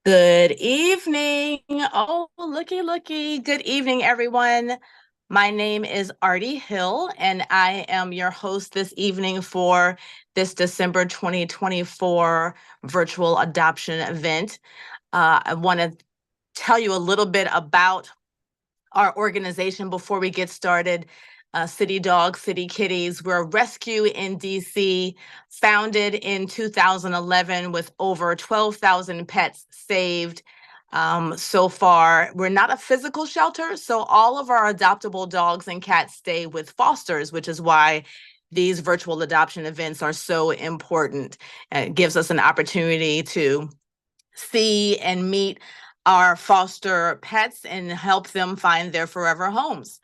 Good evening. Oh, looky, looky. Good evening, everyone. My name is Artie Hill, and I am your host this evening for this December 2024 virtual adoption event. I want to tell you a little bit about our organization before we get started. City Dogs, City Kitties. We're a rescue in DC, founded in 2011 with over 12,000 pets saved so far. We're not a physical shelter, so all of our adoptable dogs and cats stay with fosters, which is why these virtual adoption events are so important. It gives us an opportunity to see and meet our foster pets and help them find their forever homes.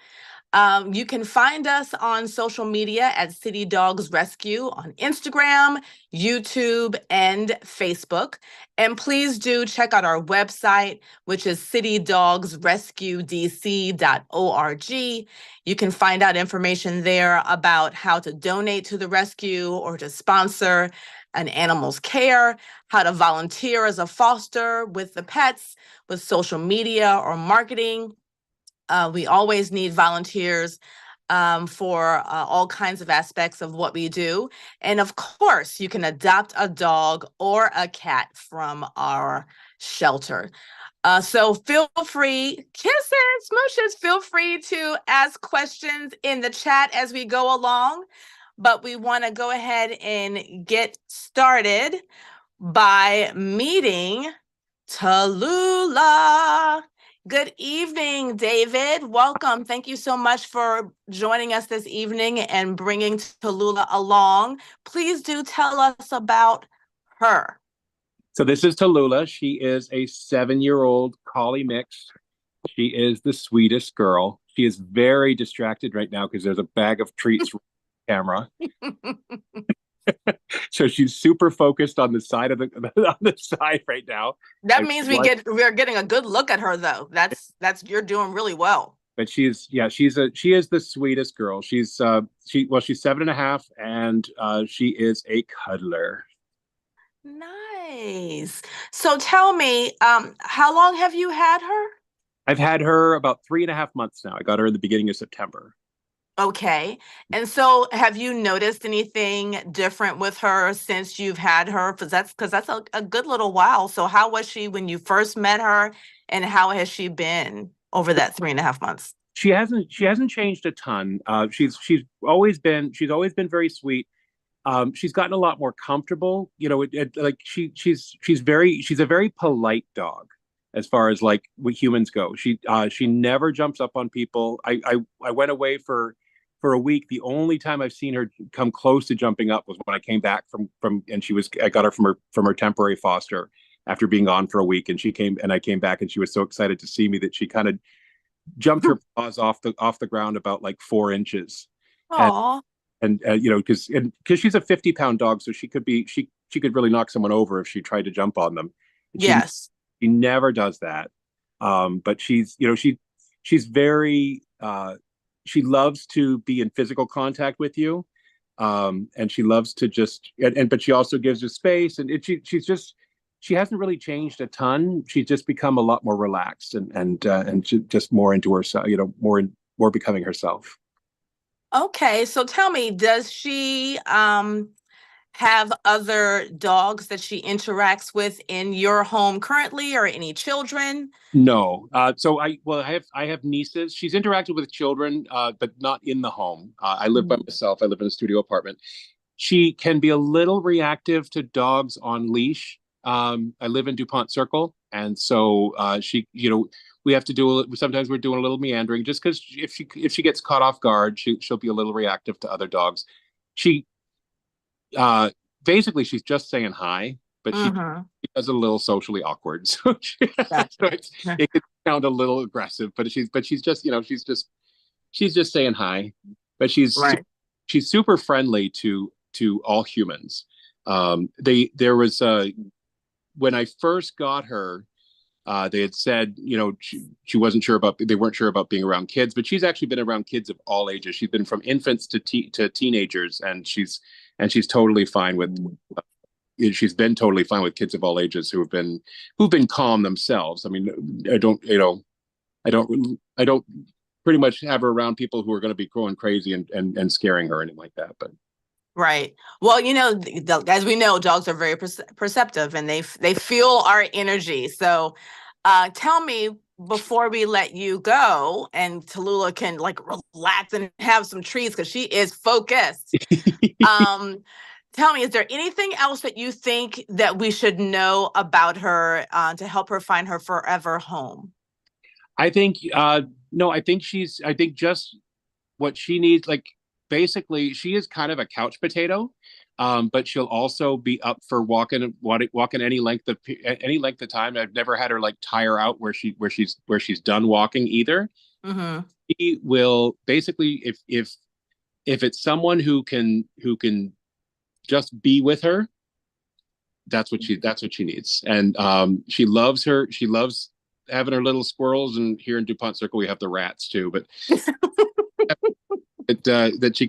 You can find us on social media at City Dogs Rescue on Instagram, YouTube, and Facebook. And please do check out our website, which is citydogsrescuedc.org. You can find out information there about how to donate to the rescue or to sponsor an animal's care, how to volunteer as a foster with the pets, with social media or marketing. We always need volunteers for all kinds of aspects of what we do. And of course, you can adopt a dog or a cat from our shelter. So feel free, kisses, smooshes, feel free to ask questions in the chat as we go along. But we want to go ahead and get started by meeting Tallulah. Good evening, David. Welcome. Thank you so much for joining us this evening and bringing Tallulah along. Please do tell us about her. So this is Tallulah. She is a 7-year-old collie mix. She is the sweetest girl. She is very distracted right now because there's a bag of treats camera. So she's super focused on the side of on the side right now. That means we're getting a good look at her though. That's you're doing really well. But she is the sweetest girl. She's 7.5 and she is a cuddler. Nice. So tell me, how long have you had her? I've had her about 3.5 months now. I got her in the beginning of September. Okay. And so have you noticed anything different with her since you've had her? Because that's a good little while. So how was she when you first met her, and how has she been over that 3.5 months? She hasn't changed a ton. She's always been very sweet. She's gotten a lot more comfortable. You know, she's a very polite dog as far as like what humans go. She never jumps up on people. I went away for a week. The only time I've seen her come close to jumping up was when I came back from and I got her from her temporary foster after being on for a week, and I came back and she was so excited to see me that she kind of jumped her paws off the ground about like 4 inches. Aww. And you know, because she's a 50-pound dog, so she could really knock someone over if she tried to jump on them. Yes. She never does that. But she's very she loves to be in physical contact with you. And she loves to but she also gives you space, and she hasn't really changed a ton. She's just become a lot more relaxed and just more into herself, you know, more becoming herself. Okay, so tell me, does she have other dogs that she interacts with in your home currently, or any children? No. So I have nieces. She's interacted with children, but not in the home. I live by myself. I live in a studio apartment. She can be a little reactive to dogs on leash. I live in DuPont Circle, and so we have to sometimes we're doing a little meandering just because if she gets caught off guard, she'll be a little reactive to other dogs. She basically she's just saying hi, but she does a little socially awkward. So, it can sound a little aggressive, but she's just she's just saying hi. But she's super friendly to all humans. There was when I first got her, they had said, you know, they weren't sure about being around kids, but she's actually been around kids of all ages. She's been from infants to teenagers, and she's totally fine with she's been totally fine with kids of all ages who've been calm themselves. I mean, I don't, I don't pretty much have her around people who are going to be going crazy and scaring her or anything like that. But Right. Well, as we know, dogs are very perceptive, and they feel our energy. So, tell me before we let you go, and Tallulah can like relax and have some treats because she is focused. Um, Tell me, is there anything else that you think that we should know about her to help her find her forever home? I think no, I think just what she needs, like basically she is kind of a couch potato, but she'll also be up for walking any length of time. I've never had her like tire out where she's done walking either. Mm-hmm. She will basically, if it's someone who can just be with her, that's what she needs. And she loves having her little squirrels, and here in DuPont Circle we have the rats too. But that she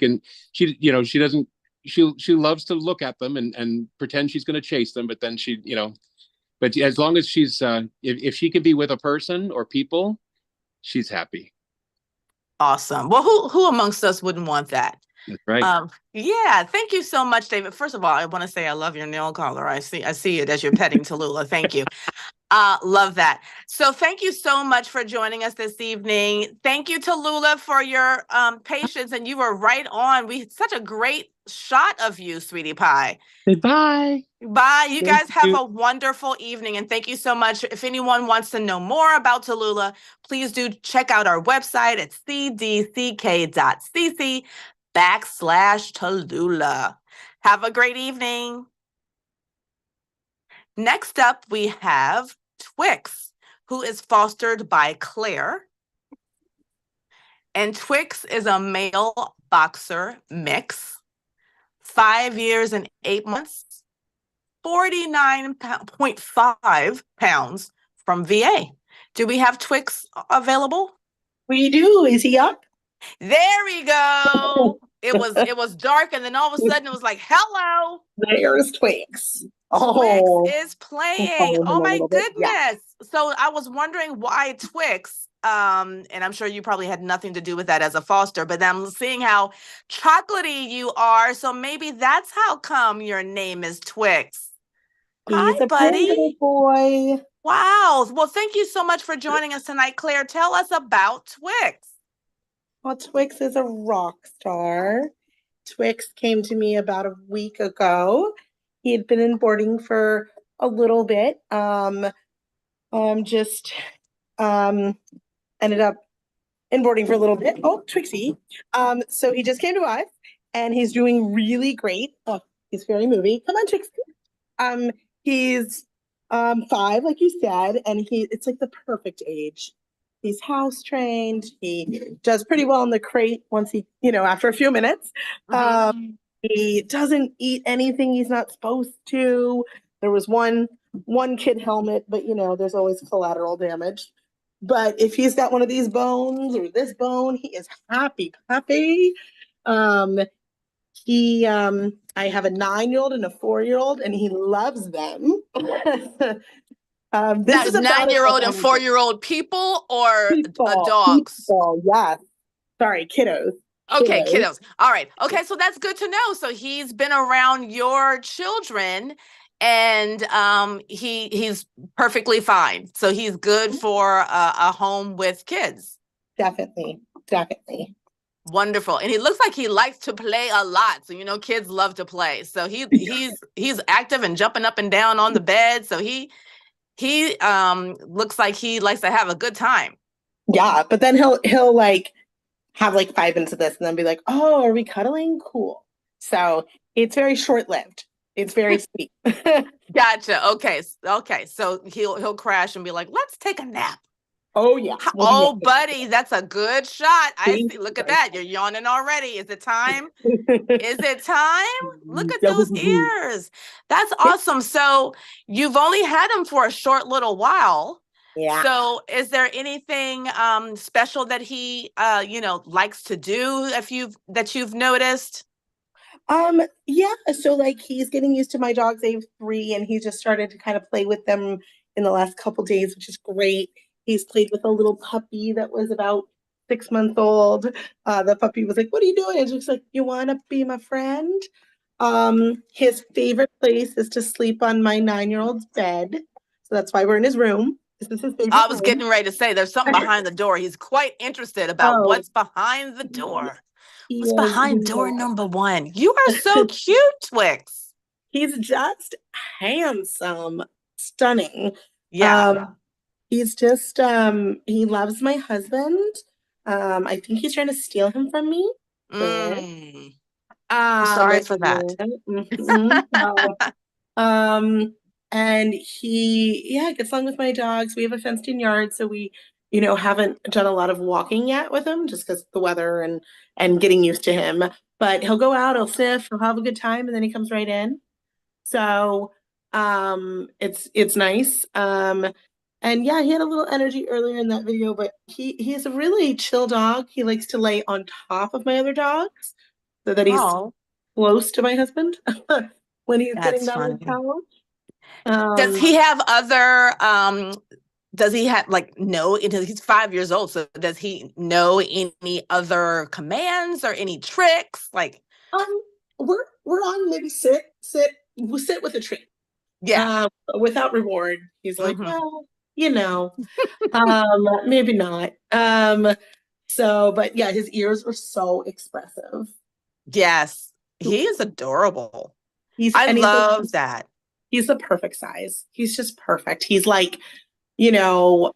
doesn't, she loves to look at them and pretend she's going to chase them, but then but as long as if she can be with a person or people, she's happy. Awesome. Well, who amongst us wouldn't want that? That's right. Yeah, thank you so much, David. First of all, I want to say I love your nail color. I see it as you're petting Tallulah. Thank you. Love that. So thank you so much for joining us this evening. Thank you, Tallulah, for your patience. And you were right on. We had such a great shot of you, sweetie pie. Bye. Bye. You Thank guys have you. a wonderful evening. And thank you so much. If anyone wants to know more about Tallulah, please do check out our website at cdck.cc/Tallulah. Have a great evening. Next up, we have Twix, who is fostered by Claire. And Twix is a male boxer mix, 5 years and 8 months, 49.5 pounds from VA. Do we have Twix available? We do. Is he up? There we go. It was dark, and then all of a sudden it was like, hello. There's Twix. Twix is playing. Follow Oh him a my little bit. Yeah. goodness. So I was wondering why Twix. And I'm sure you probably had nothing to do with that as a foster, but I'm seeing how chocolatey you are. So maybe that's how come your name is Twix. He's Hi, a pretty buddy. little boy. Wow. Well, thank you so much for joining us tonight, Claire. Tell us about Twix. Well, Twix is a rock star. Twix came to me about a week ago. He had been in boarding for a little bit. Just ended up in boarding for a little bit. Oh, Twixie. So he just came to us and he's doing really great. Oh, he's very movie. Come on, Twixie. He's 5, like you said, and it's like the perfect age. He's house trained. He does pretty well in the crate once after a few minutes. He doesn't eat anything he's not supposed to. There was one kid helmet, but there's always collateral damage. But if he's got one of these bones or this bone, he is happy puppy. I have a 9-year-old and a 4-year-old, and he loves them. This is about 9-year-old and 4-year-old people or dogs? People, yes. Sorry, kiddos. Okay, kiddos. All right. Okay, so that's good to know. So he's been around your children, and he's perfectly fine. So he's good for a home with kids. Definitely. Wonderful. And he looks like he likes to play a lot. So kids love to play. So he's active and jumping up and down on the bed. So he looks like he likes to have a good time. Yeah, but then he'll like have like 5 minutes of this and then be like, oh, are we cuddling? Cool. So it's very short-lived. It's very sweet. Gotcha. Okay. So he'll crash and be like, let's take a nap. Oh yeah. Oh, buddy, that's a good shot. I see. Look at that. You're yawning already. Is it time? Is it time? Look at those ears. That's awesome. So you've only had him for a short little while. Yeah. So is there anything special that he likes to do that you've noticed? Yeah, so like he's getting used to my dogs. They have three, and he just started to kind of play with them in the last couple days, which is great. He's played with a little puppy that was about 6 months old. The puppy was like, "What are you doing?" And she's like, "You want to be my friend?" His favorite place is to sleep on my 9-year-old's bed, so that's why we're in his room. This is his favorite I was room. getting ready to say there's something behind the door. He's quite interested about Oh, what's behind the door. he What's is. behind door number one? You are so cute, Twix. He's just handsome, stunning. Yeah. Um, he's just he loves my husband. I think he's trying to steal him from me. Fair. Mm. I'm sorry for that. Yeah. So, um, and he gets along with my dogs. We have a fenced in yard, so we, haven't done a lot of walking yet with him just because the weather and getting used to him. But he'll go out, he'll sniff, he'll have a good time, and then he comes right in. So it's nice. And yeah, he had a little energy earlier in that video, but he's a really chill dog. He likes to lay on top of my other dogs so that he's Oh, close to my husband when he's sitting that's down on the funny. couch. Does he have other does he have like no he's 5 years old, so does he know any other commands or any tricks? Like, Um, we're on maybe we'll sit with a treat. yeah. Without reward. He's like, Hmm. well, maybe not. So, but yeah, his ears are so expressive. Yes. He is adorable. He's I and he's like love that. he's the perfect size. He's just perfect. He's like, you can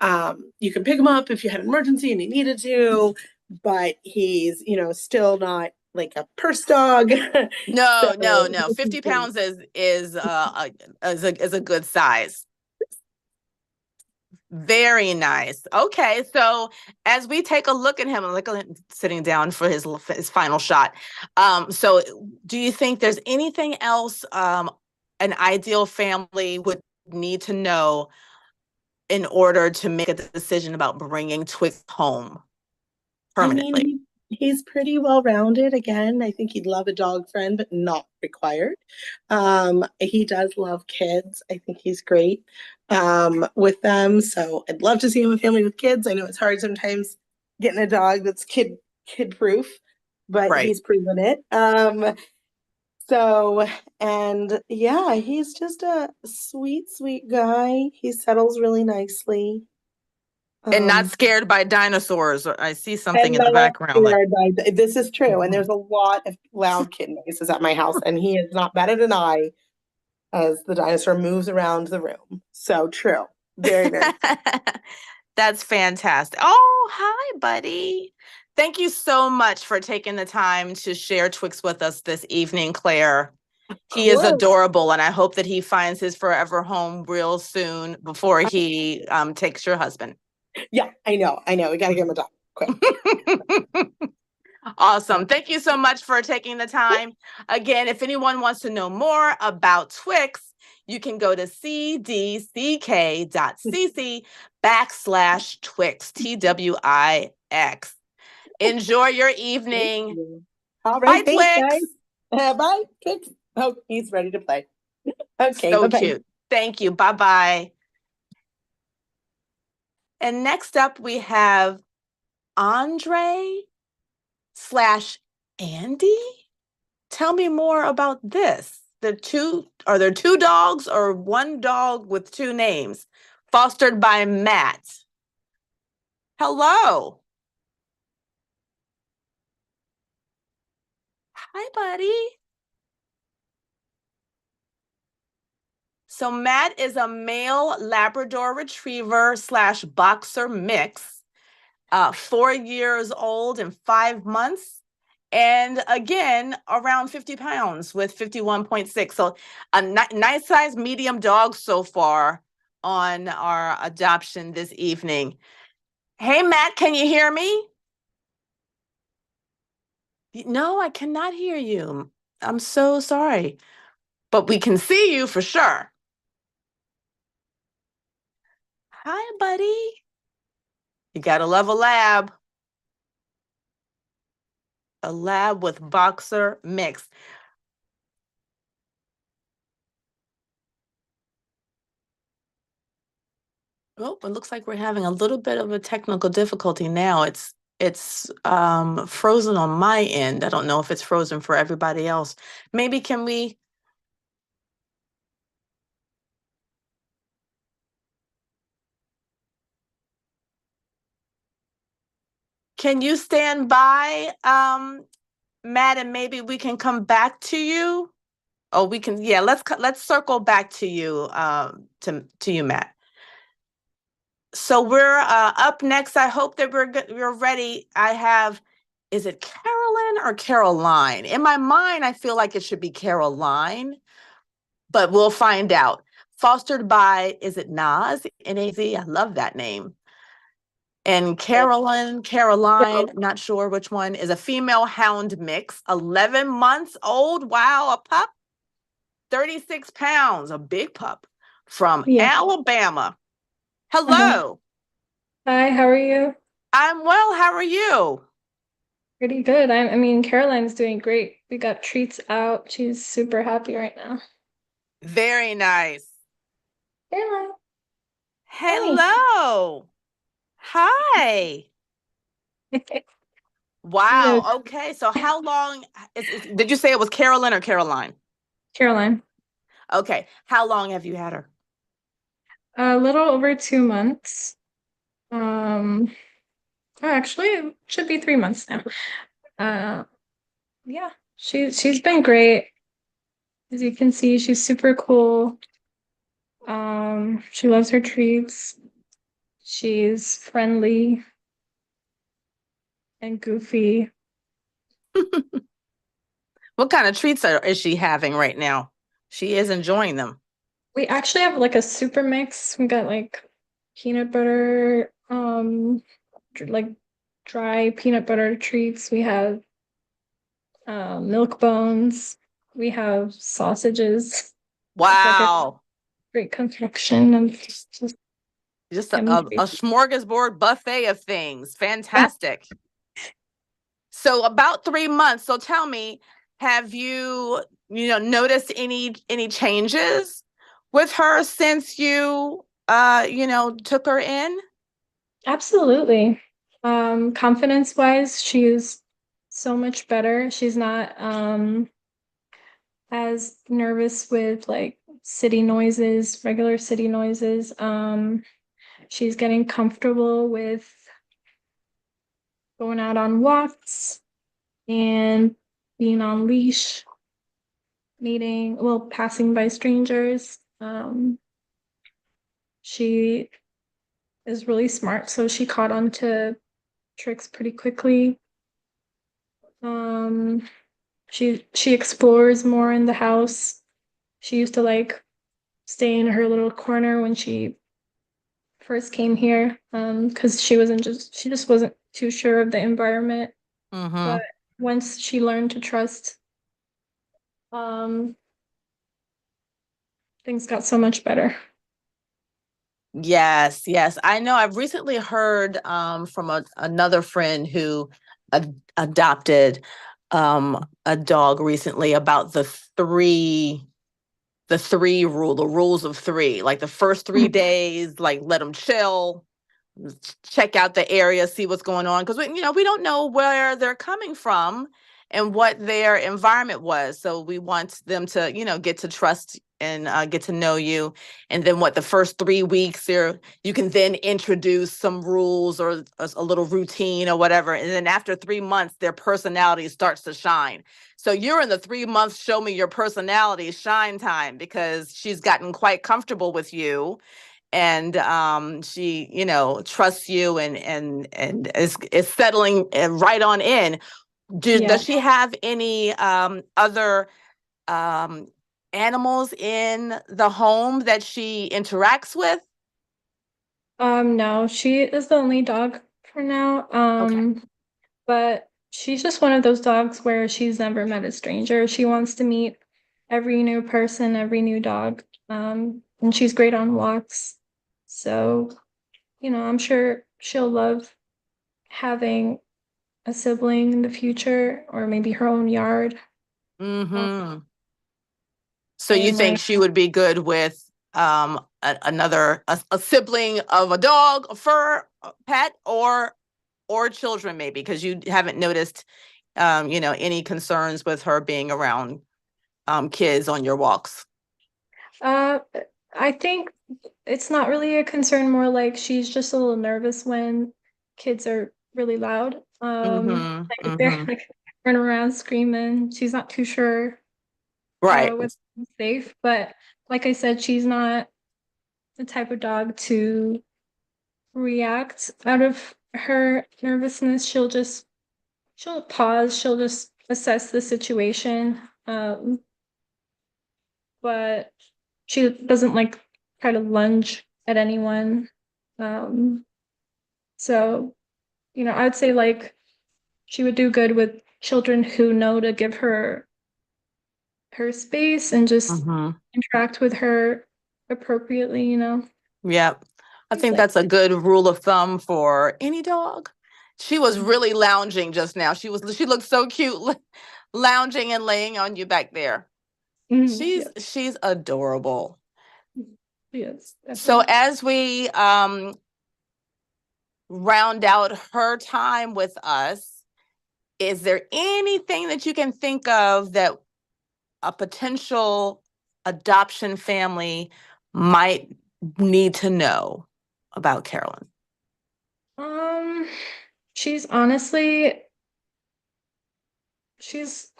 pick him up if you had an emergency and you needed to, but he's, still not like a purse dog. So No, no, no. 50 pounds is a good size. Very nice. Okay, so as we take a look at him, look at him sitting down for his final shot. So do you think there's anything else an ideal family would need to know in order to make a decision about bringing Twix home I permanently? mean, he's pretty well rounded. Again, I think he'd love a dog friend, but not required. He does love kids. I think he's great with them. So I'd love to see him a family with kids. I know it's hard sometimes getting a dog that's kid proof, but Right. he's proven it. So and yeah, he's just a sweet guy. He settles really nicely. And not Um, scared by dinosaurs. I see something And in the not background like scared by this is true. And there's a lot of loud kid noises at my house, and he is not batted an eye as the dinosaur moves around the room. So true. Very. That's fantastic. Oh, hi, buddy. Thank you so much for taking the time to share Twix with us this evening, Claire. He is Cool. adorable, and I hope that he finds his forever home real soon before he takes your husband. Yeah, I know. We gotta get him a dog. Quick. Awesome. Thank you so much for taking the time. Again, if anyone wants to know more about Twix, you can go to cdck.cc/Twix, TWIX. Enjoy your evening. All Bye, right, thanks, Twix. guys. Bye. Twix. Oh, he's ready to play. Okay, So bye-bye. cute. Thank you. Bye-bye. And next up, we have Andre/Andy. Tell me more about this. Are there two dogs or one dog with two names? Fostered by Matt. Hello. Hi, buddy. So Matt is a male Labrador Retriever / boxer mix, 4 years old and 5 months. And again, around 50 pounds with 51.6. So a nice size medium dog so far on our adoption this evening. Hey, Matt, can you hear me? No, I cannot hear you. I'm so sorry, but we can see you for sure. Hi, buddy. You gotta love a lab with boxer mix. Oh, it looks like we're having a little bit of a technical difficulty now. It's frozen on my end. I don't know if it's frozen for everybody else. Maybe can you stand by, Matt, and maybe we can come back to you? Oh, we can, yeah, let's circle back to you, to you, Matt. So we're up next. I hope that we're ready. Is it Carolyn or Caroline? In my mind, I feel like it should be Caroline, but we'll find out. Fostered by, is it Naz? N-A-Z? I love that name. And Caroline, not sure which one, is a female hound mix, 11 months old. Wow, a pup, 36 pounds, a big pup from Alabama. Hello. Hi, how are you? I'm well. How are you? Pretty good. I mean, Caroline's doing great. We got treats out. She's super happy right now. Very nice. Caroline, Hello. Hi. hi. Yeah, Wow. Okay. So how long did you say it was Carolyn or Caroline? Caroline. Okay. How long have you had her? A little over 2 months. Oh, actually, it should be 3 months now. Yeah, she's been great. As you can see, she's super cool. She loves her treats. She's friendly and goofy. What kind of treats is she having right now? She is enjoying them. We actually have like a super mix. We got like peanut butter, like dry peanut butter treats. We have milk bones. We have sausages. It's like a Wow. great confection of Just yummy a treats. smorgasbord buffet of things. Fantastic. So about 3 months. So tell me, have you, noticed any changes with her since you, took her in? Absolutely. Confidence wise, she's so much better. She's not as nervous with like city noises, regular city noises. She's getting comfortable with going out on walks and being on leash, passing by strangers. She is really smart, so she caught on to tricks pretty quickly. She explores more in the house. She used to like stay in her little corner when she first came here, because she just wasn't too sure of the environment. Mm-hmm. But once she learned to trust, um, things got so much better. Yes, yes. I know I've recently heard from another friend who adopted a dog recently about the three rule, the rules of three. Like the first 3 days, like let them chill, check out the area, see what's going on, because we don't know where they're coming from and what their environment was. So we want them to get to trust and get to know you. And then the first 3 weeks you can then introduce some rules or a little routine or whatever. And then after 3 months, their personality starts to shine. So you're in the 3 months show me your personality shine time, because she's gotten quite comfortable with you, and she trusts you and is settling right on in. Does she have any other um animals in the home that she interacts with? No, she is the only dog for now. Okay. But she's just one of those dogs where she's never met a stranger. She wants to meet every new person, every new dog. And she's great on walks. So, I'm sure she'll love having a sibling in the future or maybe her own yard. Mm-hmm. So you And think she would be good with a sibling of a dog, a fur pet, or children maybe, because you haven't noticed any concerns with her being around kids on your walks. I think it's not really a concern, more like she's just a little nervous when kids are really loud. Like if they're like running around screaming, she's not too sure Right. what's safe. But like I said, she's not the type of dog to react out of her nervousness. She'll pause, she'll just assess the situation. But she doesn't like try to lunge at anyone. So, I would say like she would do good with children who know to give her space and just interact with her appropriately. Yep. I think that's a good rule of thumb for any dog. She was really lounging just now. She looked so cute lounging and laying on you back there. She's adorable. Yes. So as we round out her time with us, is there anything that you can think of that a potential adoption family might need to know about Carolyn? She's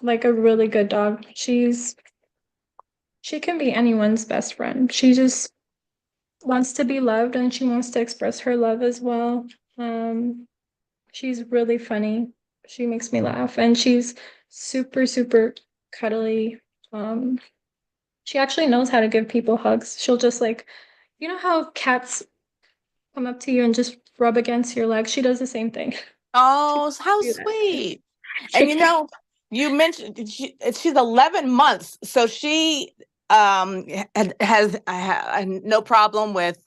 like a really good dog. She can be anyone's best friend. She just wants to be loved and she wants to express her love as well. She's really funny. She makes me laugh and she's super, super cuddly. She actually knows how to give people hugs. She'll just like, how cats come up to you and just rub against your leg? She does the same thing. Oh, how sweet. And you mentioned she's 11 months, so she has no problem with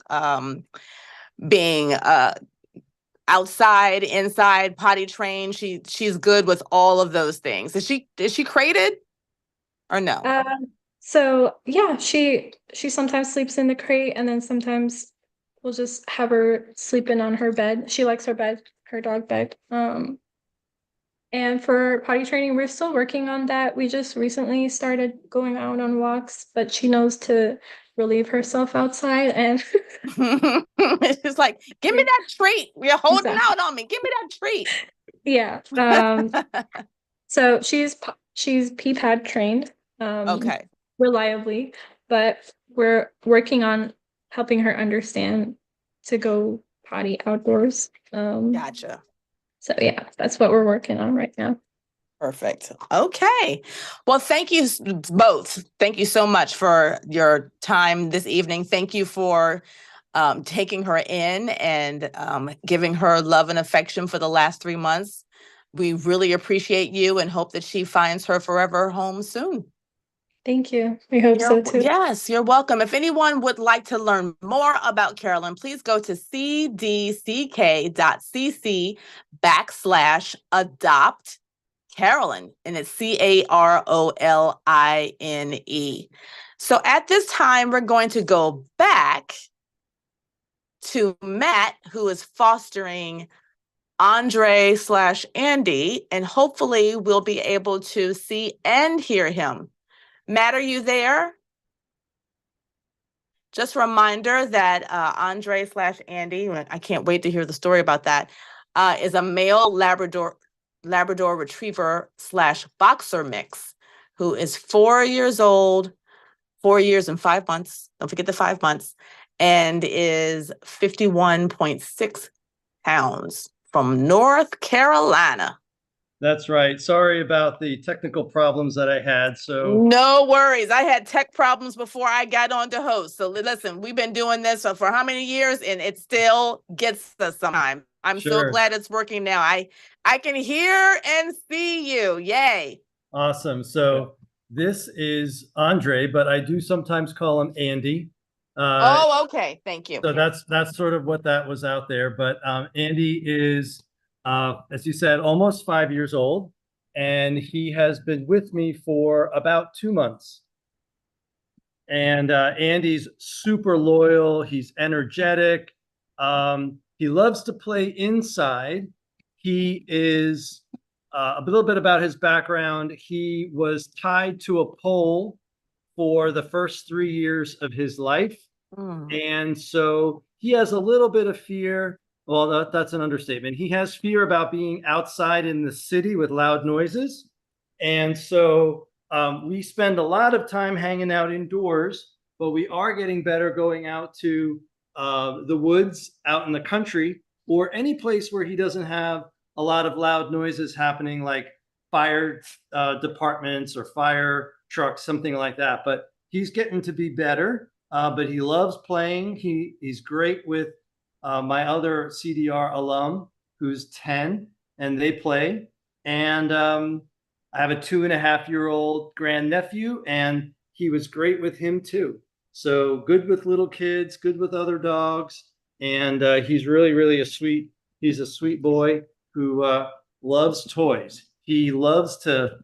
being outside, inside, potty trained. She's good with all of those things. Is she crated or no? So yeah, she sometimes sleeps in the crate and then sometimes we'll just have her sleeping on her bed. She likes her bed, her dog bed. And for potty training, we're still working on that. We just recently started going out on walks, but she knows to relieve herself outside and It's like, give me that treat. You're holding out on me. Give me that treat. Yeah. So she's pee pad trained. Okay. Reliably, but we're working on helping her understand to go potty outdoors. Gotcha. So yeah, that's what we're working on right now. Perfect. Okay. Well, thank you both. Thank you so much for your time this evening. Thank you for taking her in and giving her love and affection for the last 3 months. We really appreciate you and hope that she finds her forever home soon. Thank you. We hope so too. Yes, you're welcome. If anyone would like to learn more about Carolyn, please go to cdck.cc/adopt Carolyn, and it's Caroline. So at this time, we're going to go back to Matt, who is fostering Andre/Andy, and hopefully we'll be able to see and hear him. Matt, are you there? Just a reminder that Andre/Andy, I can't wait to hear the story about that, is a male Labrador Retriever/boxer mix who is 4 years old, 4 years and 5 months. Don't forget the 5 months, and is 51.6 pounds from North Carolina. That's right. Sorry about the technical problems that I had. So no worries. I had tech problems before I got on to host. So listen, we've been doing this for how many years, and it still gets us sometimes. I'm so glad it's working now. I can hear and see you. Yay. Awesome. So this is Andre, but I do sometimes call him Andy. Okay. Thank you. So that's sort of what that was out there. But Andy is, as you said, almost 5 years old, and he has been with me for about 2 months. And Andy's super loyal. He's energetic. He loves to play inside. He is a little bit about his background. He was tied to a pole for the first 3 years of his life. And so he has a little bit of fear. Well, that's an understatement. He has fear about being outside in the city with loud noises. And so we spend a lot of time hanging out indoors, but we are getting better going out to the woods out in the country or any place where he doesn't have a lot of loud noises happening, like fire departments or fire trucks, something like that. But he's getting to be better, but he loves playing. He's great with my other CDR alum who's 10, and they play. And I have a 2.5-year-old grandnephew, and he was great with him too. So good with little kids, good with other dogs, and he's really he's a sweet boy who loves toys. He loves to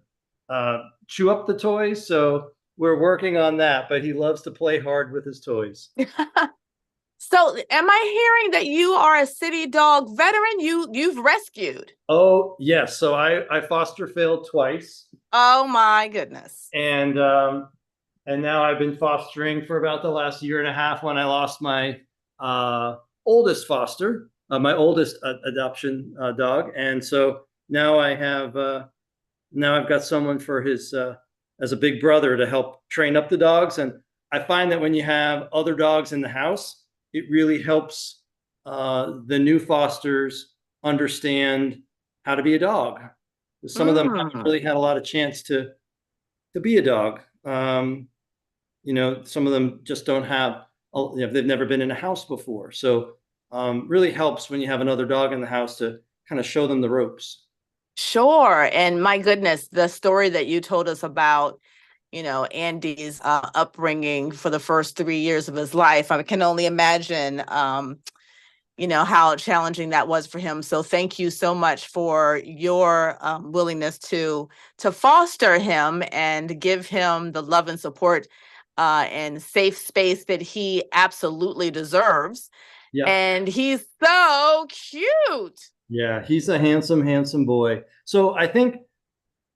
chew up the toys, so we're working on that, but he loves to play hard with his toys. So am I hearing that you are a city dog veteran? You've rescued. Oh, yes. So I foster failed twice. Oh my goodness. And now I've been fostering for about the last year and a half when I lost my oldest foster, my oldest adoption dog. And so now I've got someone for his as a big brother to help train up the dogs. And I find that when you have other dogs in the house, it really helps the new fosters understand how to be a dog. Some of them haven't really had a lot of chance to be a dog. You know, some of them just don't have, they've never been in a house before. So really helps when you have another dog in the house to kind of show them the ropes. Sure. And my goodness, the story that you told us about, you know, Andy's upbringing for the first 3 years of his life, I can only imagine, you know, how challenging that was for him. So thank you so much for your willingness to foster him and give him the love and support and safe space that he absolutely deserves. Yeah. And he's so cute. Yeah, he's a handsome boy. So I think,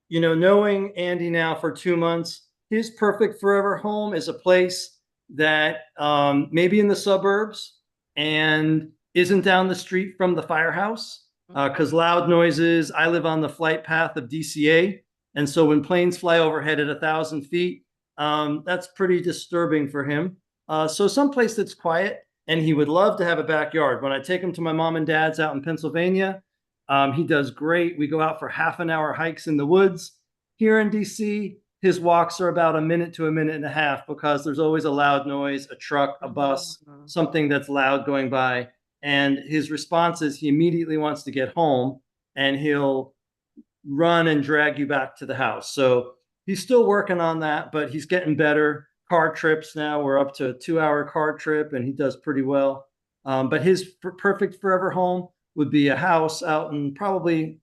you know, knowing Andy now for 2 months, his perfect forever home is a place that maybe in the suburbs and isn't down the street from the firehouse, because loud noises. I live on the flight path of DCA, and so when planes fly overhead at 1,000 feet, that's pretty disturbing for him. So someplace that's quiet, and he would love to have a backyard. When I take him to my mom and dad's out in Pennsylvania, he does great. We go out for half-an-hour hikes in the woods. Here in DC, his walks are about a minute to a minute and a half because there's always a loud noise, a truck, a bus, something that's loud going by. And his response is he immediately wants to get home, and he'll run and drag you back to the house. So he's still working on that, but he's getting better. Car trips now, we're up to a 2-hour car trip, and he does pretty well. But his perfect forever home would be a house out in probably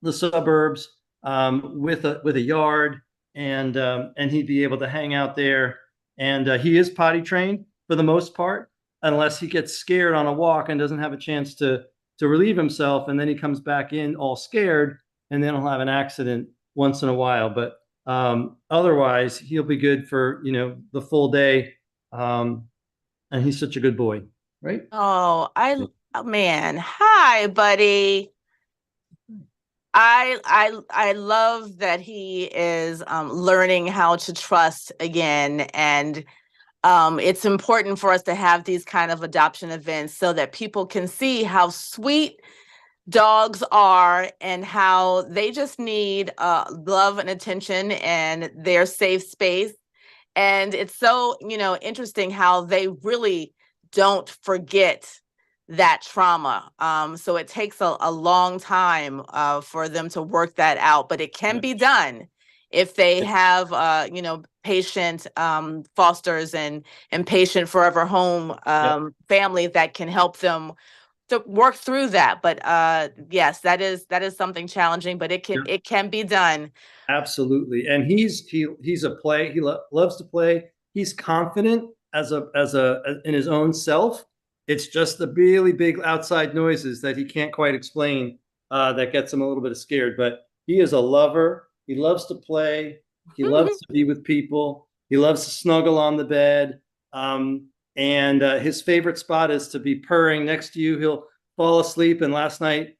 the suburbs with a yard, and he'd be able to hang out there. And he is potty trained for the most part, unless he gets scared on a walk and doesn't have a chance to relieve himself, and then he comes back in all scared, and then he'll have an accident once in a while. But otherwise, he'll be good for, you know, the full day. And he's such a good boy, right? Oh, man. Hi, buddy. I love that he is learning how to trust again, and it's important for us to have these kind of adoption events so that people can see how sweet dogs are and how they just need love and attention and their safe space. And it's so, you know, interesting how they really don't forget that trauma. So it takes a long time for them to work that out, but it can be done if they have, you know, patient fosters and patient forever home family that can help them to work through that. But yes, that is something challenging, but it can be done. Absolutely. And he's a play. He loves to play. he's confident in his own self. It's just the really big outside noises that he can't quite explain that gets him a little bit scared. But he is a lover. He loves to play. He loves to be with people. He loves to snuggle on the bed. And his favorite spot is to be purring next to you. He'll fall asleep. And last night,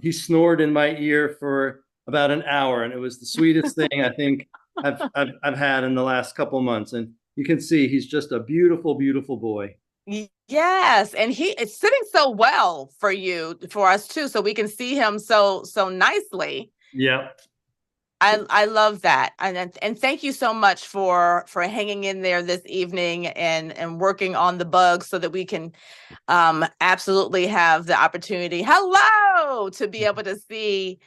he snored in my ear for about an hour, and it was the sweetest thing I think I've had in the last couple months. And you can see he's just a beautiful, beautiful boy. Yes, and he is sitting so well for you, for us too, so we can see him so nicely. Yeah. I love that, and thank you so much for hanging in there this evening and working on the bugs so that we can absolutely have the opportunity, hello, to be able to see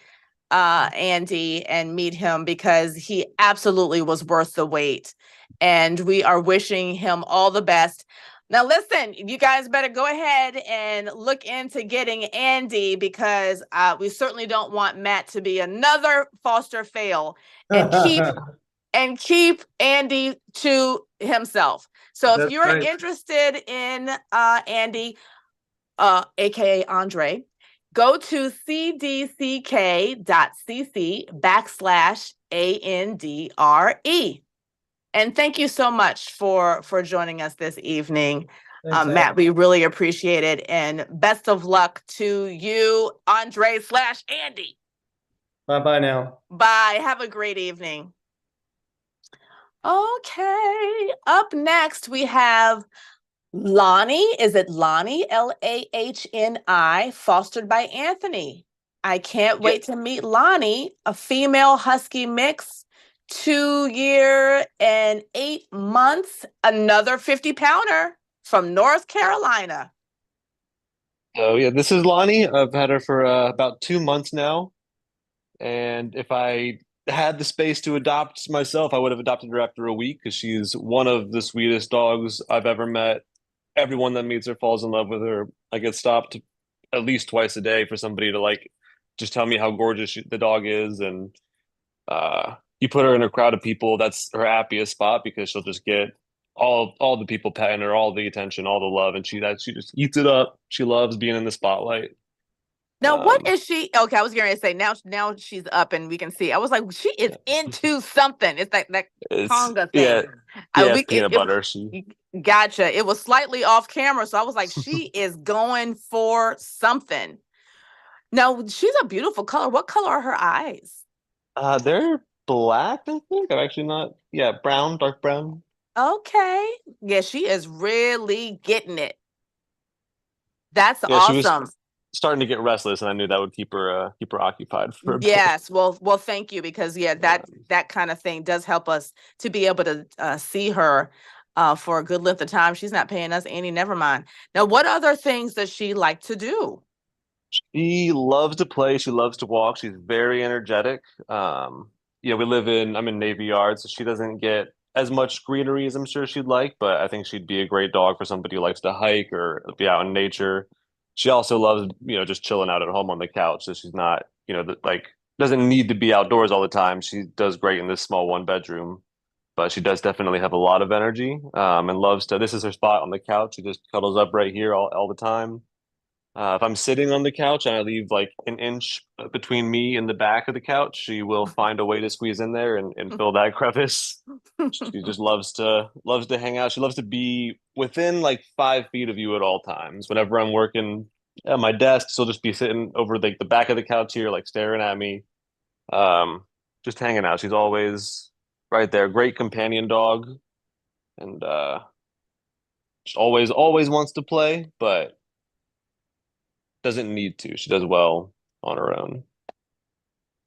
Andy and meet him, because he absolutely was worth the wait, and we are wishing him all the best. Now, listen, you guys better go ahead and look into getting Andy, because we certainly don't want Matt to be another foster fail and keep Andy to himself. So if you're interested in Andy, aka Andre, go to cdck.cc/ANDRE. And thank you so much for joining us this evening. Thanks, Matt, we really appreciate it. And best of luck to you, Andre/Andy. Bye-bye now. Bye. Have a great evening. Okay. Up next, we have Lonnie. Is it Lonnie? Lahni, fostered by Anthony. I can't wait to meet Lonnie, a female husky mix, 2 year and 8 months, another 50-pounder from North Carolina. So yeah, this is Lonnie. I've had her for about 2 months now. And if I had the space to adopt myself, I would have adopted her after a week, because she's one of the sweetest dogs I've ever met. Everyone that meets her falls in love with her. I get stopped at least twice a day for somebody to like just tell me how gorgeous the dog is. And you put her in a crowd of people, that's her happiest spot, because she'll just get all the people petting her, all the attention, all the love, and she just eats it up. She loves being in the spotlight. Now, what is she? Okay, I was going to say now she's up and we can see. I was like, she is into something. It's like that conga thing. Yeah, it's peanut butter. Gotcha. It was slightly off camera, so I was like, she is going for something. Now, she's a beautiful color. What color are her eyes? They're black, I think. I'm actually not. Yeah, brown, dark brown. Okay. Yeah, she is really getting it. That's Yeah, she awesome. was starting to get restless, and I knew that would keep her occupied for a bit. Yes. Well, thank you, because that kind of thing does help us to be able to see her for a good length of time. She's not paying us any, never mind. Now, what other things does she like to do? She loves to play. She loves to walk. She's very energetic. I'm in Navy Yard, so she doesn't get as much greenery as I'm sure she'd like, but I think she'd be a great dog for somebody who likes to hike or be out in nature. She also loves, just chilling out at home on the couch. So she's not, doesn't need to be outdoors all the time. She does great in this small 1 bedroom, but she does definitely have a lot of energy, and loves to, this is her spot on the couch. She just cuddles up right here all the time. If I'm sitting on the couch and I leave like an inch between me and the back of the couch, she will find a way to squeeze in there and fill that crevice. She just loves to hang out. She loves to be within like 5 feet of you at all times. Whenever I'm working at my desk, she'll just be sitting over the back of the couch here, like staring at me, just hanging out. She's always right there. Great companion dog, and she always wants to play, but doesn't need to. She does well on her own.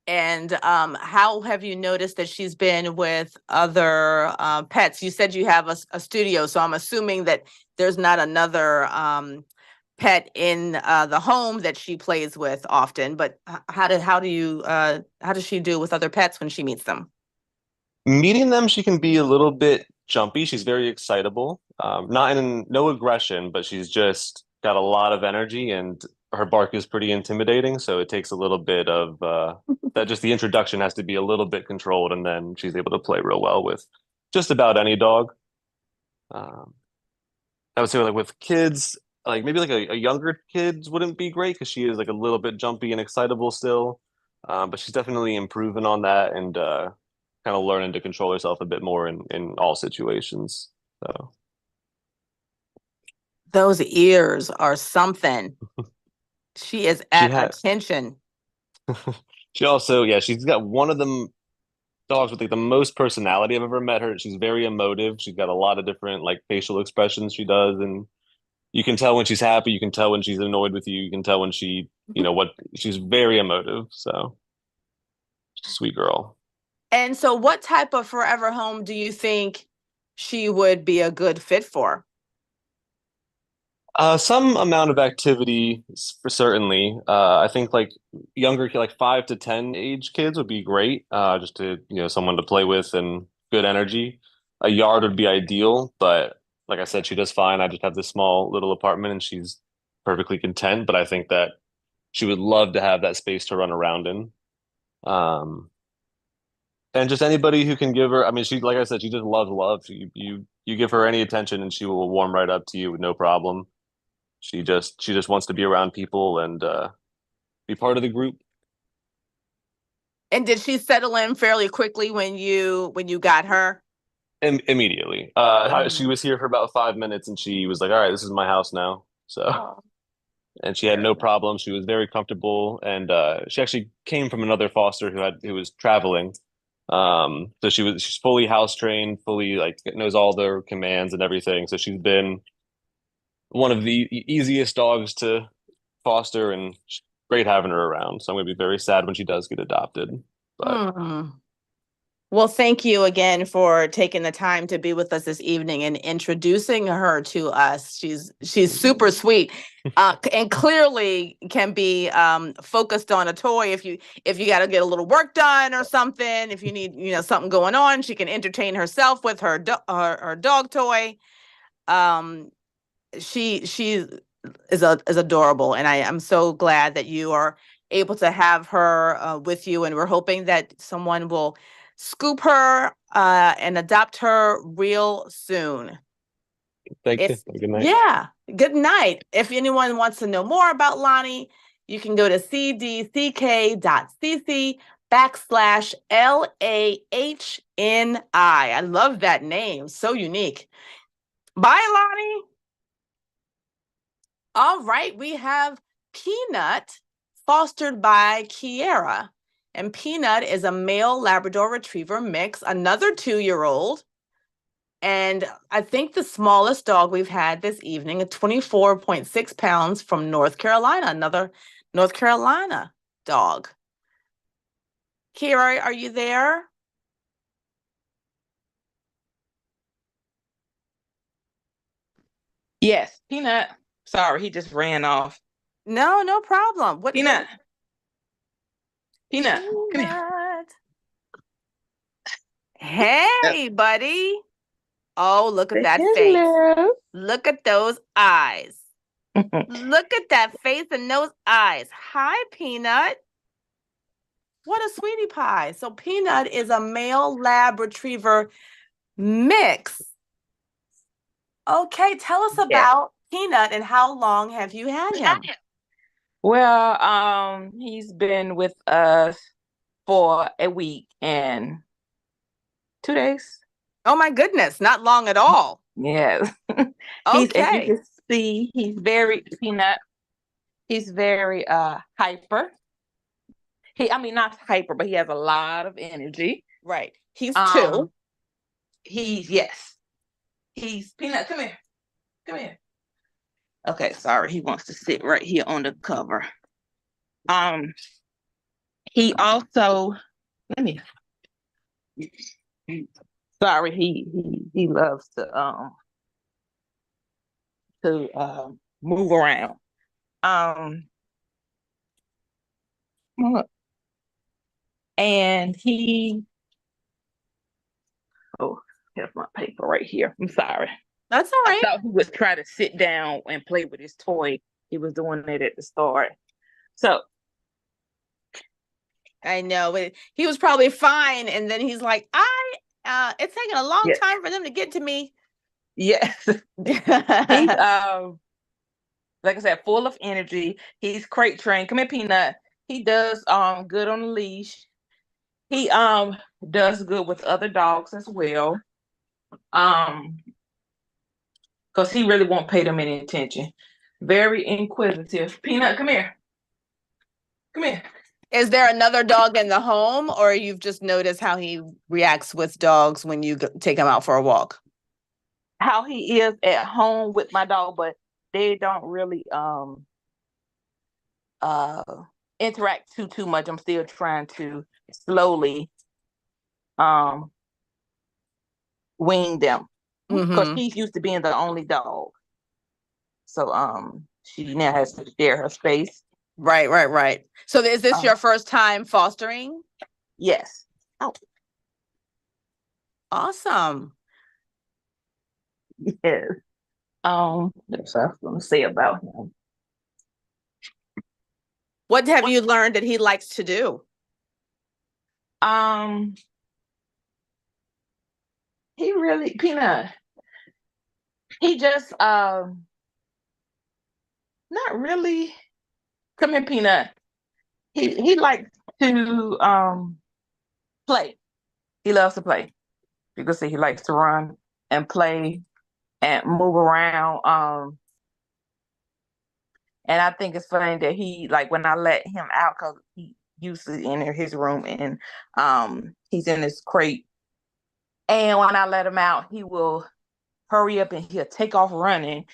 And how have you noticed that she's been with other pets? You said you have a studio, so I'm assuming that there's not another pet in the home that she plays with often. But how does she do with other pets when she meets them? Meeting them, she can be a little bit jumpy. She's very excitable. No aggression, but she's just got a lot of energy, and her bark is pretty intimidating. So it takes a little bit of that. Just the introduction has to be a little bit controlled, and then she's able to play real well with just about any dog. Um, I would say like with kids, like maybe like a younger kids wouldn't be great because she is like a little bit jumpy and excitable still. But she's definitely improving on that and kind of learning to control herself a bit more in all situations. So Those ears are something. She is she at had attention. she also, yeah, she's got one of them dogs with like the most personality I've ever met her. She's very emotive. She's got a lot of different like facial expressions she does, and you can tell when she's happy. You can tell when she's annoyed with you. You can tell when she, what she's very emotive. So sweet girl. And so, what type of forever home do you think she would be a good fit for? Some amount of activity for certainly. I think like younger, like 5 to 10 age kids would be great. Just to, someone to play with and good energy. A yard would be ideal, but like I said, she does fine. I just have this small little apartment and she's perfectly content. But I think that she would love to have that space to run around in. Um, and just anybody who can give her, I mean, she, like I said, she just loves love. You give her any attention and she will warm right up to you with no problem. She just wants to be around people and be part of the group. And did she settle in fairly quickly when you got her? Immediately. She was here for about 5 minutes and she was like, "All right, this is my house now." So, Oh, and she had no problem. She was very comfortable, and she actually came from another foster who was traveling. So she's fully house trained, fully like knows all their commands and everything. So she's been one of the easiest dogs to foster, and great having her around. So I'm gonna be very sad when she does get adopted. But mm. Well, thank you again for taking the time to be with us this evening and introducing her to us. She's super sweet, and clearly can be focused on a toy. If you got to get a little work done or something, if you need something going on, she can entertain herself with her dog toy. Um, she is adorable, and I'm so glad that you are able to have her with you, and we're hoping that someone will scoop her and adopt her real soon. thank you. If Have a good night. Yeah, good night. If anyone wants to know more about Lonnie, you can go to cdck.cc/LAHNI. I love that name, so unique. Bye, Lonnie. All right, we have Peanut, fostered by Kiera. And Peanut is a male Labrador Retriever mix, another 2-year-old. And I think the smallest dog we've had this evening, a 24.6 pounds from North Carolina, another North Carolina dog. Kiera, are you there? Yes, Peanut. Sorry, he just ran off. No problem. Peanut. Peanut, come here. Peanut. Yep. Hey, buddy. Oh, look at that face. Hello. Look at those eyes. Look at that face and those eyes. Hi, Peanut. What a sweetie pie. So Peanut is a male lab retriever mix. Okay, tell us Yeah. about Peanut and how long have you had him? Well, he's been with us for a week and 2 days. Oh my goodness, not long at all. Yes. As you Okay. can see, he's very Peanut. He's very hyper. I mean not hyper, but he has a lot of energy. Right. He's 2. Yes. He's Peanut, come here. Come here. Okay, sorry. He wants to sit right here on the cover. He also let me sorry, he loves to move around. And here's my paper right here. I'm sorry. That's all I right. thought he was trying to sit down and play with his toy. He was doing it at the start. So I know. He was probably fine. And then he's like, it's taking a long yes. time for them to get to me. Yes. He's like I said, full of energy. He's crate trained. Come here, Peanut. He does good on the leash. He does good with other dogs as well. Because he really won't pay them any attention. Very inquisitive. Peanut, come here. Come here. Is there another dog in the home, or you've just noticed how he reacts with dogs when you take him out for a walk? How he is at home with my dog, but they don't really uh interact too much. I'm still trying to slowly wean them because Mm-hmm. she's used to being the only dog. So she now has to share her space. Right. So is this your first time fostering? Yes. Oh. Awesome. Yes. That's what I was gonna say about him. What have you learned that he likes to do? He really, Peanut, he just not really. Come here, Peanut. He likes to play. He loves to play. You can see he likes to run and play and move around. And I think it's funny that he, like, when I let him out, because he usually in his room and he's in his crate. And when I let him out, he will hurry up and he'll take off running,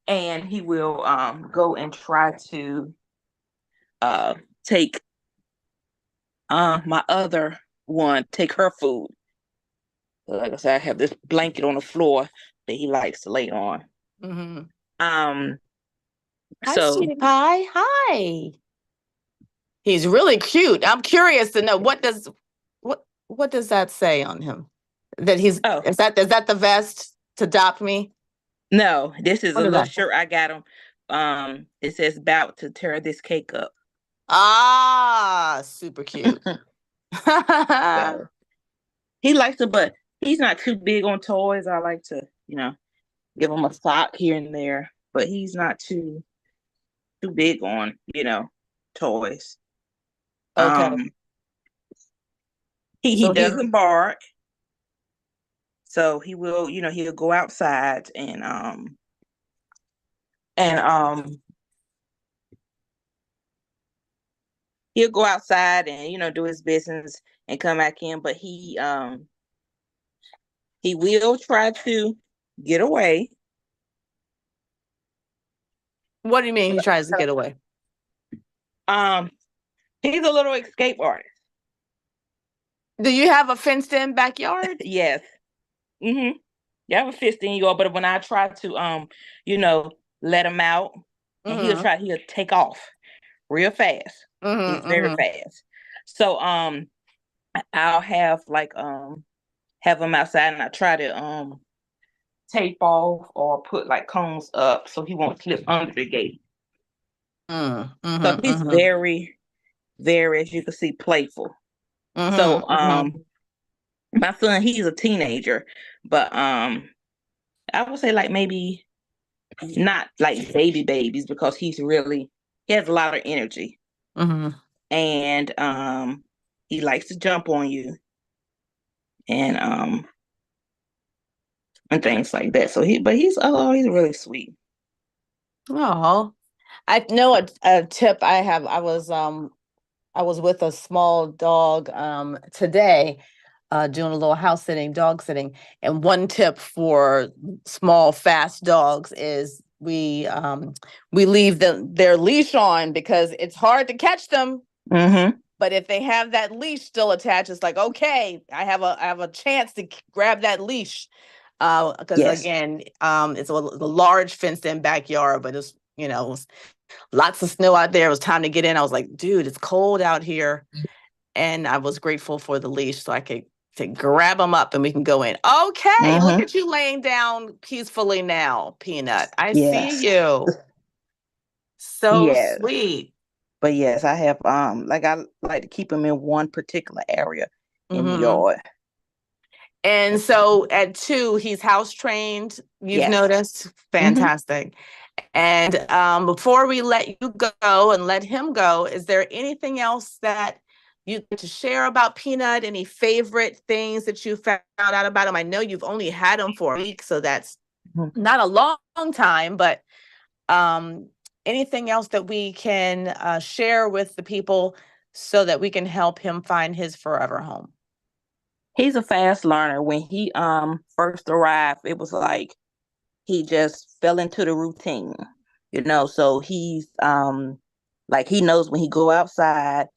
and he will go and try to take my other one, take her food. Like I said, I have this blanket on the floor that he likes to lay on. Mm-hmm. Hi, So sweetie pie. Hi. He's really cute. I'm curious to know what does that say on him? That he's is that the vest to adopt me? No, this is What a is little that? shirt I got him. It says about to tear this cake up. Ah, super cute. So he likes to, but he's not too big on toys. I like to, give him a sock here and there, but he's not too big on, toys. Okay. He So doesn't bark. So he will, he'll go outside and he'll go outside and do his business and come back in, but he will try to get away. What do you mean he tries to get away? He's a little escape artist. Do you have a fenced in backyard? Yes. Mm-hmm. You have a fenced in yard, but when I try to let him out, and he'll take off real fast. He's very fast. So I'll have have him outside, and I try to tape off or put like cones up so he won't slip under the gate. So he's very, very, as you can see, playful. So my son, he's a teenager, but I would say like maybe not like babies, because he has a lot of energy. And he likes to jump on you and things like that. So he's really sweet. Oh, I know a tip I have. I was with a small dog today, doing a little house sitting, dog sitting. And one tip for small, fast dogs is we leave their leash on because it's hard to catch them. But if they have that leash still attached, it's like, okay, I have a chance to grab that leash. Because again, it's a large fenced in backyard, but it's, it was lots of snow out there. It was time to get in. I was like, dude, it's cold out here. And I was grateful for the leash so I could grab them up and we can go in. Okay, look at you laying down peacefully now, Peanut. I see you. So sweet. But yes, I have I like to keep them in one particular area in the yard. And so at 2, he's house trained. You've Yes. noticed? Fantastic. And before we let you go and let him go, is there anything else that you'd like to share about Peanut? Any favorite things that you found out about him? I know you've only had him for a week, so that's not a long time, but anything else that we can share with the people so that we can help him find his forever home? He's a fast learner. When he first arrived, it was like he just fell into the routine, so he's like he knows when he go outside.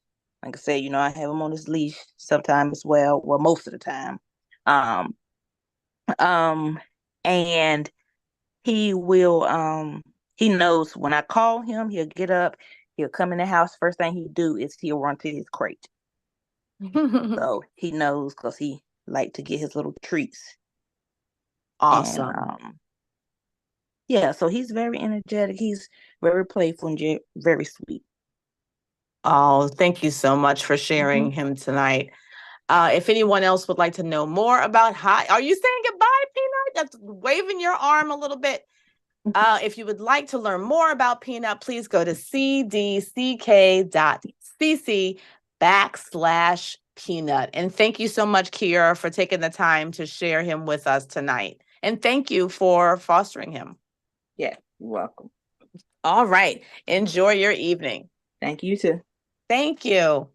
Like I said, I have him on his leash sometimes as well, most of the time. Um and he will he knows when I call him, he'll get up, he'll come in the house. First thing he do is he'll run to his crate. So he knows because he like to get his little treats. Awesome. And yeah, so he's very energetic. He's very playful and very sweet. Oh, thank you so much for sharing him tonight. If anyone else would like to know more about are you saying goodbye, Peanut? That's waving your arm a little bit. If you would like to learn more about Peanut, please go to cdck.cc/Peanut. And thank you so much, Kiera, for taking the time to share him with us tonight. And thank you for fostering him. Yeah, you're welcome. All right. Enjoy your evening. Thank you too. Thank you.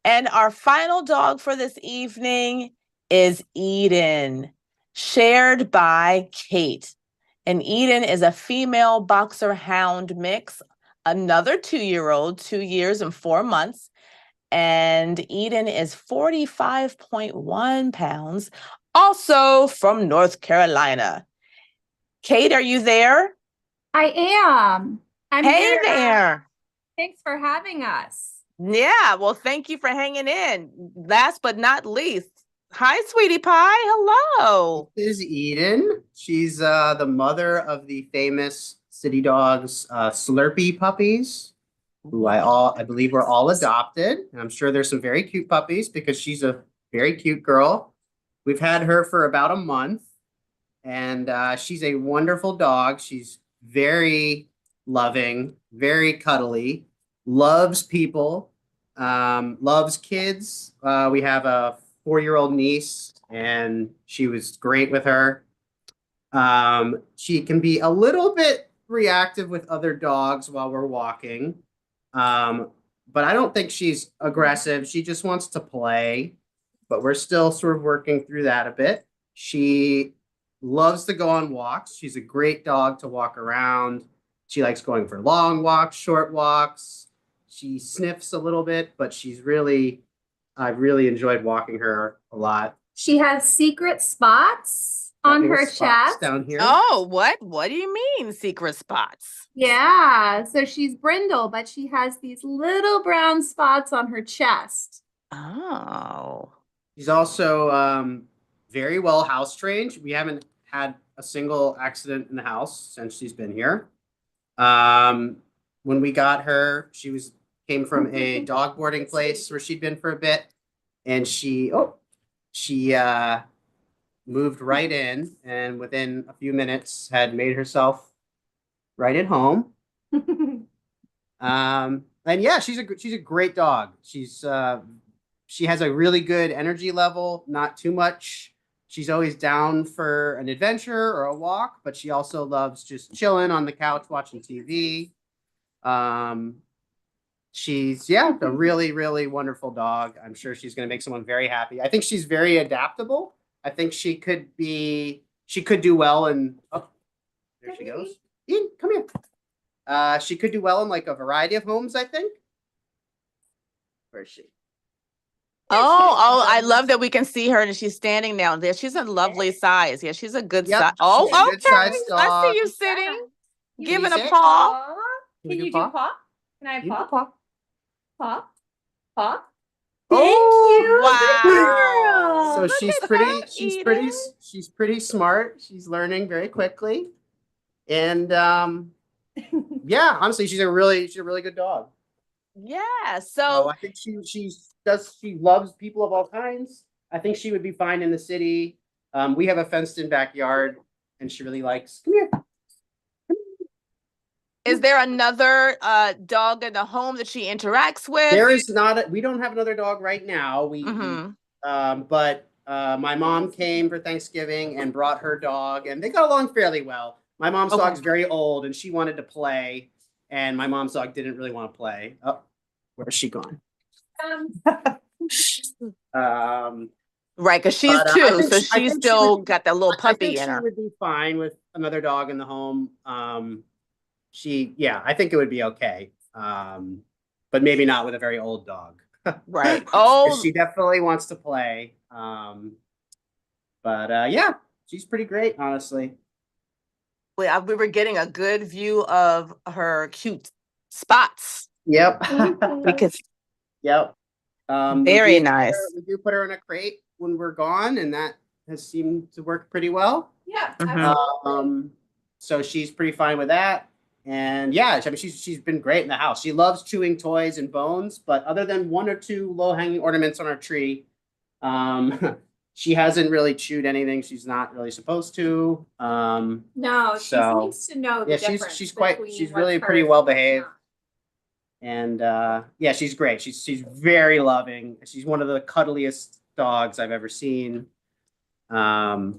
And our final dog for this evening is Eden, shared by Kate. And Eden is a female boxer hound mix, another 2-year-old, 2 years and 4 months. And Eden is 45.1 pounds, also from North Carolina. Kate, are you there? I am. I'm Hey here. there. Thanks for having us. Yeah, well, thank you for hanging in. Last but not least, hi, sweetie pie. Hello. This is Eden. She's the mother of the famous city dogs, Slurpee puppies, who I believe were all adopted. And I'm sure there's some very cute puppies because she's a very cute girl. We've had her for about a month, and she's a wonderful dog. She's very loving, very cuddly, loves people, loves kids. We have a 4-year-old niece, and she was great with her. She can be a little bit reactive with other dogs while we're walking, but I don't think she's aggressive. She just wants to play, but we're still sort of working through that a bit. She loves to go on walks. She's a great dog to walk around. She likes going for long walks, short walks. She sniffs a little bit, but I've really enjoyed walking her a lot. She has secret spots on her chest down here. Oh, what do you mean secret spots? Yeah, so she's brindle, but she has these little brown spots on her chest. Oh. She's also very well house trained. We haven't had a single accident in the house since she's been here. When we got her, she came from a dog boarding place where she'd been for a bit, and she moved right in, and within a few minutes had made herself right at home. And yeah, she's a great dog. She has a really good energy level, not too much. She's always down for an adventure or a walk, but she also loves just chilling on the couch watching TV. She's a really, really wonderful dog. I'm sure she's going to make someone very happy. I think she's very adaptable. I think she could do well in, oh, there she goes. Eden, come here. She could do well in like a variety of homes, I think. Where is she? Oh, I love that we can see her and she's standing down there. She's a lovely size. Yeah, she's a good size. Oh, she's a good okay. sized I dog. see you sitting, You giving can a sit. paw. Can you do paw? Can I have paw? Paw? Paw? Wow. So Look she's at pretty, that, Eden. she's pretty smart. She's learning very quickly. And yeah, honestly, she's a really good dog. Yeah. So So I think she loves people of all kinds. I think she would be fine in the city. We have a fenced-in backyard, and she really likes. Come here. Is there another dog in the home that she interacts with? There is not. We don't have another dog right now. But my mom came for Thanksgiving and brought her dog, and they got along fairly well. My mom's dog's very old, and she wanted to play, and my mom's dog didn't really want to play. Oh, where's she gone? Right, because she's two, so she's still got that little puppy in her. She would be fine with another dog in the home. I think it would be okay. But maybe not with a very old dog. Right. Oh, she definitely wants to play. Yeah, she's pretty great, honestly. We were getting a good view of her cute spots. Yep. Yep. Very nice. We do put her in a crate when we're gone, and that has seemed to work pretty well. Yeah. So she's pretty fine with that. And yeah, I mean, she's been great in the house. She loves chewing toys and bones, but other than one or two low-hanging ornaments on our tree, she hasn't really chewed anything she's not really supposed to. No, she needs to know the difference. She's really pretty well behaved. And yeah, she's great. She's very loving. She's one of the cuddliest dogs I've ever seen. So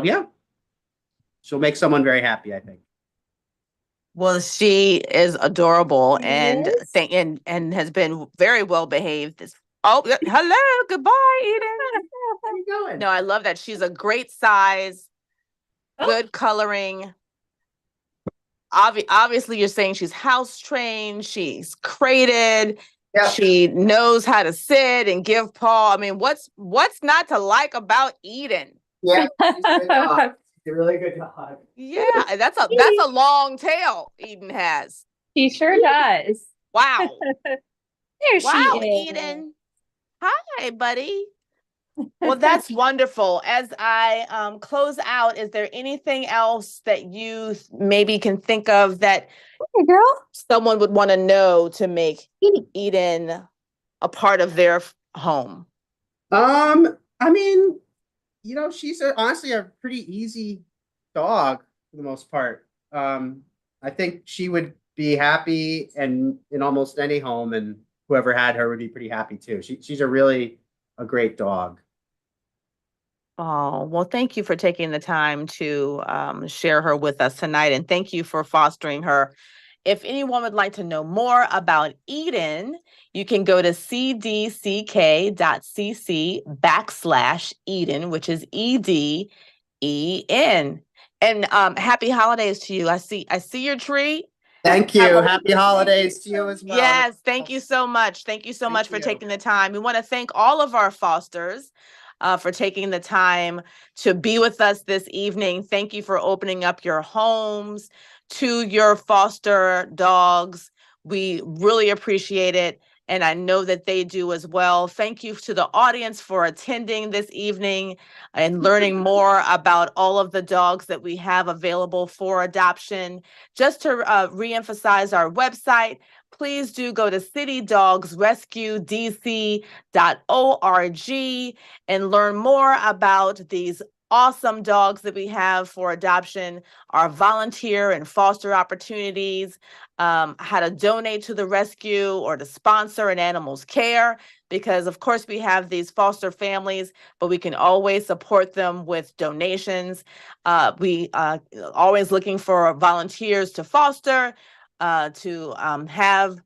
yeah, she'll make someone very happy, I think. Well, she is adorable and has been very well behaved. Oh, hello, goodbye, Eden. How are you going? No, I love that. She's a great size, good coloring. Obviously, you're saying she's house trained. She's crated. Yeah. She knows how to sit and give paw. I mean, what's not to like about Eden? Yeah, she's a good dog. She's a really good dog. Yeah, that's a long tail Eden has. She sure does. Wow. There she is. Eden. Hi, buddy. Well, that's wonderful. As I close out, is there anything else that you maybe can think of that someone would want to know to make Eden a part of their home? I mean, she's honestly a pretty easy dog for the most part. I think she would be happy and in almost any home, and whoever had her would be pretty happy too. She's a great dog. Oh, well, thank you for taking the time to share her with us tonight. And thank you for fostering her. If anyone would like to know more about Eden, you can go to cdck.cc/Eden, which is EDEN. And happy holidays to you. I see your tree. Thank you. Happy holidays to you as well. Yes, thank you so much. Thank you so much for taking the time. We want to thank all of our fosters for taking the time to be with us this evening. Thank you for opening up your homes to your foster dogs. We really appreciate it. And I know that they do as well. Thank you to the audience for attending this evening and learning more about all of the dogs that we have available for adoption. Just to reemphasize our website, please do go to citydogsrescuedc.org and learn more about these awesome dogs that we have for adoption, our volunteer and foster opportunities, how to donate to the rescue or to sponsor an animal's care, because of course we have these foster families, but we can always support them with donations. We always looking for volunteers to foster, to have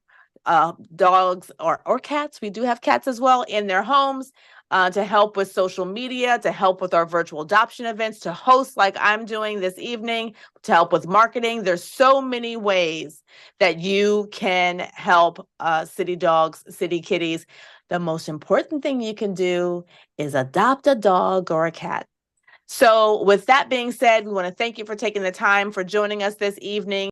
dogs or cats. We do have cats as well in their homes. To help with social media, to help with our virtual adoption events, to host like I'm doing this evening, to help with marketing. There's so many ways that you can help City Dogs, City Kitties. The most important thing you can do is adopt a dog or a cat. So with that being said, we want to thank you for taking the time for joining us this evening.